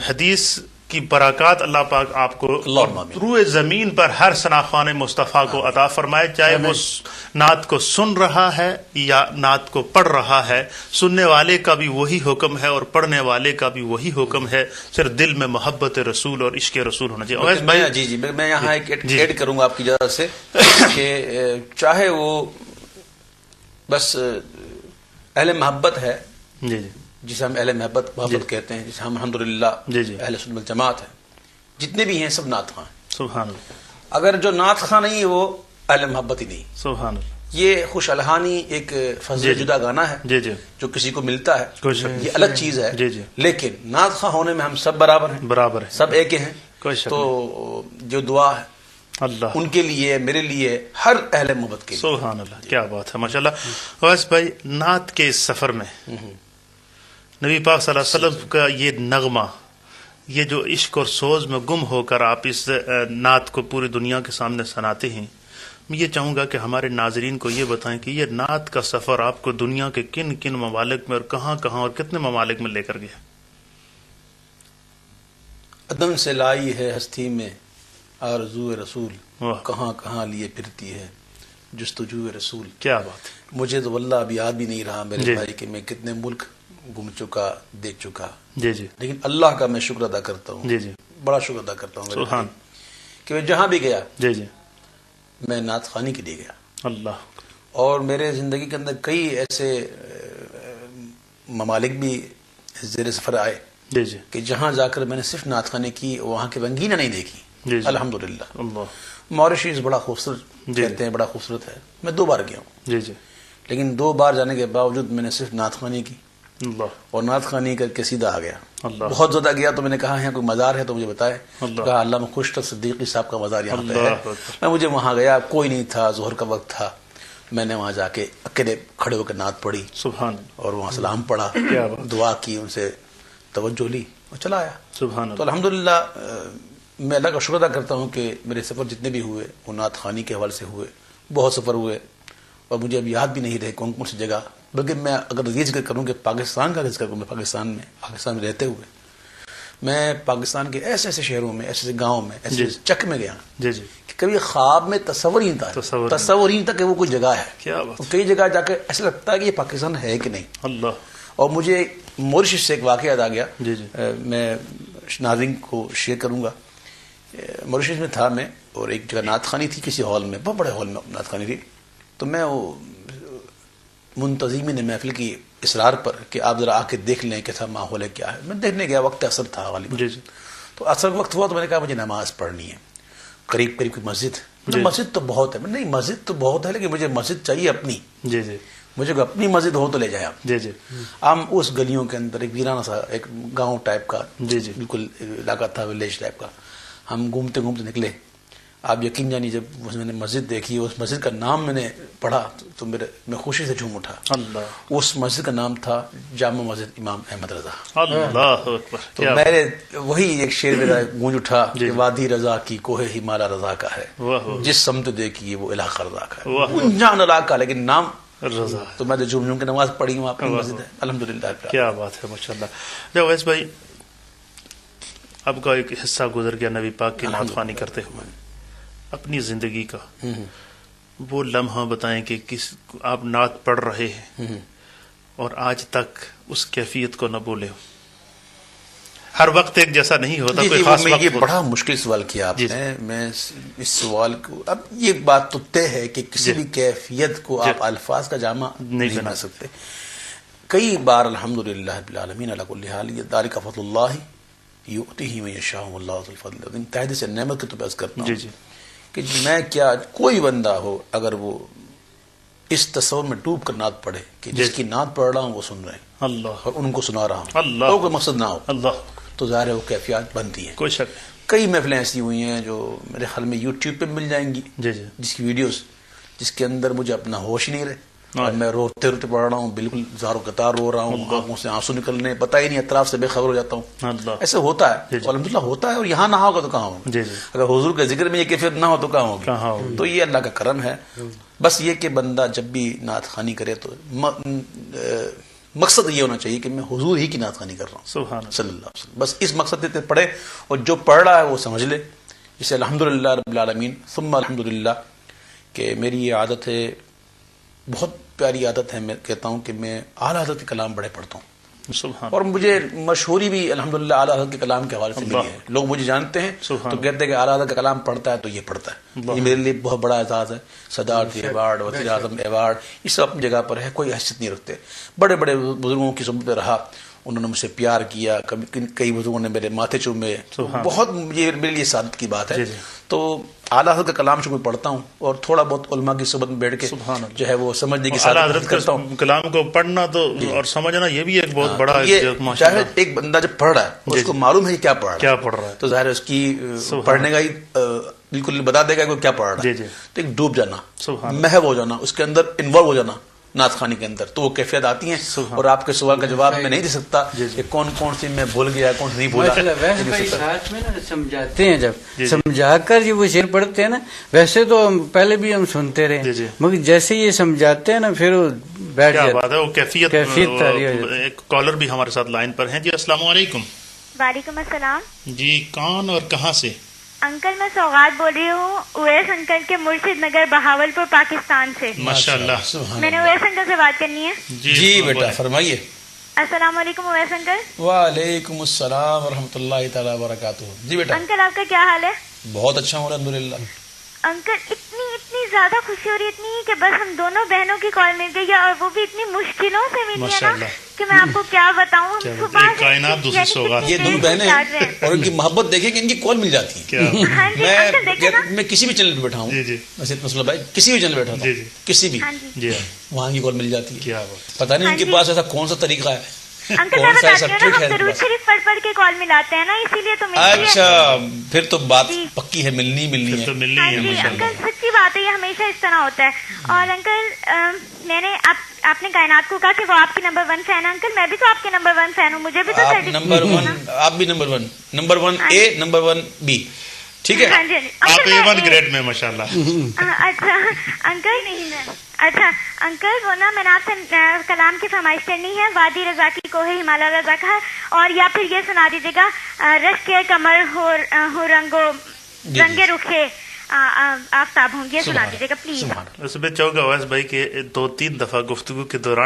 حدیث کی برکات اللہ پاک آپ کو روئے زمین پر ہر شناخوان مصطفیٰ کو عطا فرمائے، چاہے وہ نعت کو سن رہا ہے یا نعت کو پڑھ رہا ہے، سننے والے کا بھی وہی حکم ہے اور پڑھنے والے کا بھی وہی حکم ہے، صرف دل میں محبت رسول اور عشق رسول ہونا چاہیے۔ جی میں یہاں ایک ایڈ کروں گا آپ کی اجازت سے کہ چاہے وہ بس اہل محبت ہے، جی جسے ہم اہل محبت کہتے ہیں، جسے ہم الحمدللہ اہل سنت والجماعت ہیں، جتنے بھی ہیں سب نعت خواں ہیں۔ سبحان اللہ۔ اگر جو نعت خواں نہیں ہے وہ اہل محبت ہی نہیں۔ سبحان اللہ۔ یہ خوش الحانی ایک فضل جدا گانا ہے جو کسی کو ملتا ہے، یہ الگ چیز ہے، لیکن نعت خواں ہونے میں ہم سب برابر ہیں، سب ایک ہیں۔ تو جو دعا ہے اللہ ان کے لیے، میرے لیے، ہر اہل محبت کے لیے۔ سبحان اللہ، کیا بات ہے، ماشاءاللہ۔ ویس بھائی، نعت کے اس سفر میں نبی پاک صلی اللہ علیہ وسلم کا یہ نغمہ، یہ جو عشق اور سوز میں گم ہو کر آپ اس نعت کو پوری دنیا کے سامنے سناتے ہیں، میں یہ چاہوں گا کہ ہمارے ناظرین کو یہ بتائیں کہ یہ نعت کا سفر آپ کو دنیا کے کن کن ممالک میں اور کہاں کہاں اور کتنے ممالک میں لے کر گیا؟ عدم سے لائی ہے ہستی میں آرزو رسول، کہاں کہاں لیے پھرتی ہے جستجو رسول۔ کیا بات ہے، مجھے تو واللہ اب یاد بھی نہیں رہا میرے بھائی کہ میں کتنے ملک گھوم چکا، دیکھ چکا، لیکن اللہ کا میں شکر ادا کرتا ہوں، بڑا شکر ادا کرتا ہوں سبحان کہ میں جہاں بھی گیا میں نعت خوانی کے لیے گیا۔ اللہ، اور میرے زندگی کے اندر کئی ایسے ممالک بھی زیر سفر آئے کہ جہاں جا کر میں نے صرف نعت خوانی کی، وہاں کی رنگینیاں نہیں دیکھی، الحمدللہ۔ ماریشس بڑا خوبصورت کہتے ہیں، بڑا خوبصورت ہے، میں 2 بار گیا ہوں، لیکن 2 بار جانے کے باوجود میں نے صرف نعت خوانی کی اور نعت خوانی کر کے سیدھا آ گیا۔ بہت زیادہ گیا تو میں نے کہا یہاں کوئی مزار ہے تو مجھے بتائے، کہا علامہ خوشتر صدیقی صاحب کا مزار یہاں پہ ہے۔ میں مجھے وہاں گیا، کوئی نہیں تھا، ظہر کا وقت تھا، میں نے وہاں جا کے اکیلے کھڑے ہو کر نعت پڑھی اور وہاں سلام پڑھا، دعا کی، ان سے توجہ لی اور چلا آیا۔ تو الحمدللہ میں اللہ کا شکر ادا کرتا ہوں کہ میرے سفر جتنے بھی ہوئے وہ نعت خوانی کے حوالے سے ہوئے، بہت سفر ہوئے اور مجھے اب یاد بھی نہیں رہے کون کون سی جگہ۔ بلکہ میں اگر یہ ذکر کروں کہ پاکستان کا ذکر کروں، میں پاکستان میں رہتے ہوئے میں پاکستان کے ایسے ایسے شہروں میں، ایسے ایسے گاؤں میں، ایسے چک میں گیا کہ کبھی خواب میں تصور ہی نہیں تھا کہ وہ کوئی جگہ ہے۔ کئی جگہ جا کے ایسا لگتا ہے کہ یہ پاکستان ہے کہ نہیں۔ اللہ۔ اور مجھے موریشس سے ایک واقعہ یاد آ گیا، میں ناظرین کو شیئر کروں گا۔ موریشس میں تھا میں، اور ایک جگہ نعت خوانی تھی کسی ہال میں، بہت بڑے ہال میں نعت خوانی تھی، تو میں وہ منتظمین محفل کی اصرار پر کہ آپ ذرا آ کے دیکھ لیں کیسا ماحول ہے، کیا ہے، میں دیکھنے گیا، وقت اثر تھا غالباً۔ تو اثر وقت ہوا تو میں نے کہا مجھے نماز پڑھنی ہے، قریب قریب کی مسجد، مسجد تو بہت ہے، نہیں مسجد تو بہت ہے لیکن مجھے مسجد چاہیے اپنی، مجھے اپنی مسجد ہو تو لے جائے آپ۔ ہم اس گلیوں کے اندر ایک ویرانہ سا ایک گاؤں ٹائپ کا بالکل علاقہ تھا، ولیج ٹائپ کا، ہم گھومتے گھومتے نکلے۔ آپ یقین جانیے جب میں نے مسجد دیکھی، اس مسجد کا نام میں نے پڑھا تو میں خوشی سے جھوم اٹھا۔ اس مسجد کا نام تھا جامع مسجد امام احمد رضا۔ اللہ اکبر۔ تو میرے وہی ایک شعر میرا گونج اٹھا کہ وادی رضا کی کوہ ہمالا رضا کا ہے، جس سمت دیکھیے وہ علاقہ رضا کا ہے، انجان علاقہ لیکن نام رضا۔ تو میں جھوم جھوم کے نماز پڑھی ہوں، آپ کی مسجد ہے، الحمدللہ۔ کیا بات ہے، ماشاءاللہ۔ جب ویس بھائی اب کا ایک حصہ گزر گیا نبی پاک کی نعت خوانی کرتے ہوئے، اپنی زندگی کا وہ لمحہ بتائیں کہ کس آپ نعت پڑھ رہے ہیں اور آج تک اس کیفیت کو نہ بولے ہو۔ ہر وقت ایک جیسا نہیں ہوتا، کوئی خاص وقت۔ یہ بڑا مشکل سوال کیا آپ نے، میں اس سوال کو، اب یہ بات تو طے ہے کہ کسی بھی کیفیت کو آپ الفاظ کا جامع نہیں بنا سکتے۔ کئی بار الحمدللہ رب العالمین علی کل حال، یہ ذالک فضل اللہ یؤتیہ من یشاء واللہ ذو الفضل العظیم، تحدید سے نعمت کی تو بحث کرتا ہوں کہ میں کیا، کوئی بندہ ہو اگر وہ اس تصور میں ڈوب کر نعت پڑھے کہ جس کی نعت پڑھ رہا ہوں وہ سن رہے ہیں اللہ، اور ان کو سنا رہا ہوں، اور کوئی مقصد نہ ہو اللہ، تو ظاہر ہے وہ کیفیات بنتی ہیں۔ کوئی شک۔ کئی محفلیں ایسی ہوئی ہیں جو میرے خیال میں یوٹیوب پہ مل جائیں گی، جس کی ویڈیوز، جس کے اندر مجھے اپنا ہوش نہیں رہے اور میں روتے روتے پڑھ رہا ہوں، بالکل زار و قطار رو رہا ہوں، آنکھوں سے آنسو نکلنے، پتہ ہی نہیں، اطراف سے بے خبر ہو جاتا ہوں۔ ایسے ہوتا ہے، الحمدللہ ہوتا ہے، اور یہاں نہ ہوگا تو کہاں ہوگا؟ اگر حضور کے ذکر میں یہ کیفیت نہ ہو تو کہاں ہوگی؟ تو یہ اللہ کا کرم ہے۔ بس یہ کہ بندہ جب بھی نعت خوانی کرے تو مقصد یہ ہونا چاہیے کہ میں حضور ہی کی نعت خوانی کر رہا ہوں سبحان اللہ صلی اللہ علیہ وسلم. بس اس مقصد سے پڑھے، اور جو پڑھ رہا ہے وہ سمجھ لے. اسے الحمدللہ رب العالمین ثم الحمدللہ کہ میری یہ عادت ہے، بہت پیاری عادت ہے. میں کہتا ہوں کہ میں اعلیٰ حضرت کے کلام بڑے پڑھتا ہوں، اور مجھے مشہوری بھی الحمدللہ اعلیٰ حضرت کے کلام کے حوالے سے ملی ہے. لوگ مجھے جانتے ہیں تو کہتے ہیں کہ اعلیٰ حضرت کا کلام پڑھتا ہے تو یہ پڑھتا ہے. یہ میرے لیے بہت بڑا اعزاز ہے. صدارتی ایوارڈ، وزیر اعظم ایوارڈ، یہ سب اپنی جگہ پر ہے، کوئی حیثیت نہیں رکھتے. بڑے بڑے بزرگوں کی صحبت میں رہا، انہوں نے مجھ سے پیار کیا، کئی بزرگوں نے میرے ماتھے چومے. بہت یہ میرے لیے سعادت کی بات ہے. تو اعلیٰ حضرت کا کلام شکر پڑھتا ہوں، اور تھوڑا بہت علماء کی صحبت میں بیٹھ کے جو ہے وہ سمجھنے کی سعادت کرتا ہوں. کلام کو پڑھنا تو اور سمجھنا یہ بھی ایک بہت بڑا، چاہے ایک بندہ جب پڑھ رہا ہے اس کو معلوم ہے کیا پڑھ رہا ہے، تو ظاہر ہے اس کی پڑھنے کا ہی بالکل بتا دے گا کہ کیا پڑھ رہا ہے. تو ایک ڈوب جانا، محو ہو جانا، اس کے اندر انوالو ہو جانا نعت خوانی کے اندر، تو وہ کیفیت آتی ہیں. اور آپ کے سوال کا جواب میں نہیں دے سکتا کہ کون کون سی میں بھول گیا، کون سی نہیں بھولا. ویسے ساتھ میں نا سمجھاتے ہیں، جب سمجھا کر جو وہ شعر پڑھتے ہیں نا، ویسے تو پہلے بھی ہم سنتے رہے، مگر جیسے یہ سمجھاتے ہیں نا پھر وہ بیٹھ جاتا ہے. بات ہے وہ کیفیت. ایک کالر بھی ہمارے ساتھ لائن پر ہیں. جی السلام علیکم. وعلیکم السلام. جی کون اور کہاں سے؟ انکل میں سوغات بول رہی ہوں، اویس انکل کے مرشد نگر بہاولپور پاکستان سے. ماشاءاللہ. میں نے اویس انکل سے بات کرنی ہے. جی بیٹا فرمائیے. السلام علیکم اویس انکل. وعلیکم السلام ورحمۃ اللہ تعالیٰ وبرکاتہ. جی بیٹا. انکل آپ کا کیا حال ہے؟ بہت اچھا ہوں الحمدللہ. انکل اتنی زیادہ خوشی ہو رہی، اتنی کہ بس ہم دونوں بہنوں کی کال مل گئی ہے، اور وہ بھی اتنی مشکلوں سے ملی ہے نا کہ میں آپ کو کیا بتاؤں. کائنات دوسری سوغات. یہ دونوں بہنیں اور ان کی محبت دیکھیں کہ ان کی کال مل جاتی ہے. میں کسی بھی چینل پہ بیٹھا ہوں، ویسے مسئلہ بھائی کسی بھی چینل پہ بیٹھا ہوں، کسی بھی وہاں کی کال مل جاتی ہے. پتہ نہیں ان کے پاس ایسا کون سا طریقہ ہے. انکل میں بتاتی ہوں نا، ہم درود شریف پڑھ کے کال ملاتے ہیں نا، اسی لیے تو ملتی ہے. اچھا پھر تو بات پکی ہے، ملنی ہے. ہاں جی انکل سچی بات ہے، یہ ہمیشہ اس طرح ہوتا ہے. اور انکل میں نے آپ نے کائنات کو کہا کہ وہ آپ کی نمبر 1 فین ہے. انکل میں بھی تو آپ کے نمبر 1 فین ہوں، مجھے بھی تو نمبر 1. آپ بھی نمبر 1 اے، نمبر 1 بی. ٹھیک ہے، آپ A1 گریڈ میں ماشاءاللہ. اچھا انکل نہیں ہے. اچھا انکل وہ نا میں نے آپ سے کلام کی فرمائش کرنی ہے، وادی رضا کی کوہ ہمالیہ رضا کا، اور یا پھر یہ سنا دیجیے گا، رش کے کمر ہو رنگ رخے آفتاب ہوں. یہ سنا دیجیے گا پلیز. اس میں چاہوں گا اویس بھائی کہ 2-3 دفعہ گفتگو کے دوران